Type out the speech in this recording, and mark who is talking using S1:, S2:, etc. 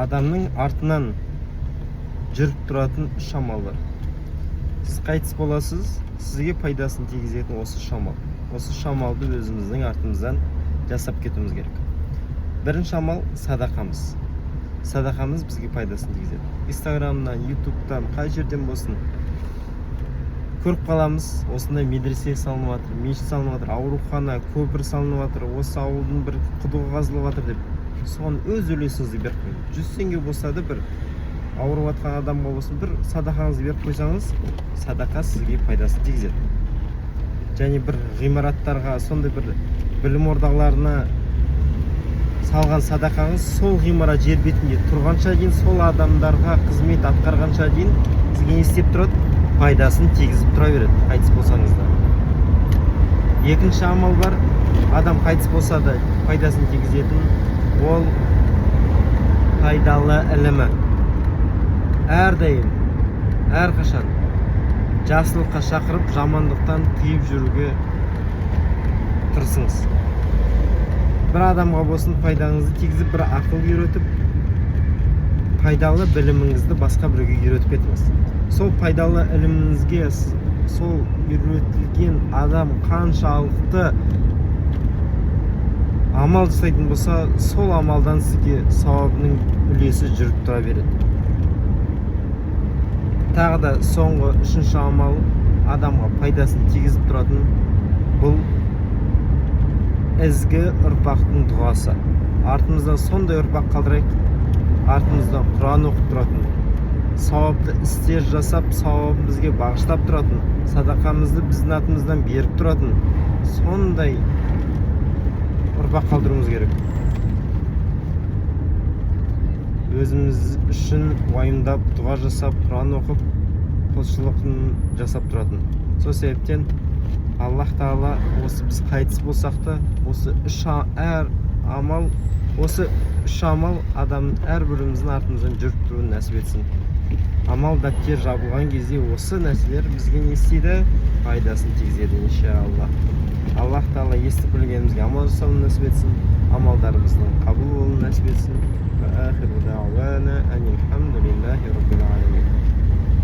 S1: Адамның артынан жүріп тұратын үш амал бар. Сіз қайтыс боласыз, сізге пайдасын тигізетін осы шамал. Осы шамалды өзіміздің артымыздан жасап кетуіміз керек. Бірінші амал садақамыз. Садақамыз бізге пайдасын тигізеді. Инстаграмнан, ютубтан, қай жерден болсын көріп қаламыз, осындай медресе салынып жатыр, мешіт салынып жатыр, аурухана, көпір салынып жатыр, осы ауылдың бір құдығы қазылып жатыр деп, соған өз үлесіңізді беріп қойыңыз. 100 теңге болса да бір ауырып жатқан адамға болсын, бір садақаңызды беріп қойсаңыз, садақа сізге пайдасын тигізеді. Және бір ғимараттарға, сондай бір білім ордаларына салған садақаңыз сол ғимарат жер бетінде тұрғанша дейін, сол адамдарға қызмет атқарғанша дейін сізге не істеп тұрады? Пайдасын тигізіп тұра береді, қайтыс болсаңыз да. Екінші амал бар, адам қайтыс болса да пайдасын тигізетін, ол пайдалы ілімі. Әрдайым, әрқашан жақсылыққа шақырып, жамандықтан тыйып жүруге тырысыңыз. Бір адамға болсын пайдаңызды тигізіп, бір ақыл үйретіп, пайдалы біліміңізді басқа біреуге үйретіп кетіңіз. Сол пайдалы іліміңізге, сол үйретілген адам қаншалықты амал жасайтын болса, сол амалдан сізге сауабының үлесі жүріп тұра береді. Тағы да соңғы үшінші амал, адамға пайдасын тигізіп тұратын, бұл ізгі ұрпақтың дұғасы. Артымыздан сондай ұрпақ қалдырайық, артымыздан Құран оқып тұратын, сауапты істер жасап, сауабын бізге бағыштап тұратын, садақамызды біздің атымыздан беріп тұратын, сондай ұрпақ қалдыруымыз керек. Өзіміз үшін уайымдап, дұға жасап, Құран оқып, құлшылығын жасап тұратын. Сол себептен Аллах Тағала осы біз қайтыс болсақ та, осы үш амал адамның әрбіріміздің артымыздан жүріп тұруын нәсіп етсін. Амал дәптер жабылған кезде осы нәрселер бізге не істейді? Пайдасын тигізеді, иншалла. Аллах Тағала естіп білгенімізге амал жасауын нәсіп етсін, амалдарымыздың қабыл болуын нәсіп етсін. Ва ахиру дауана анил хамдулиллахи раббил аламин.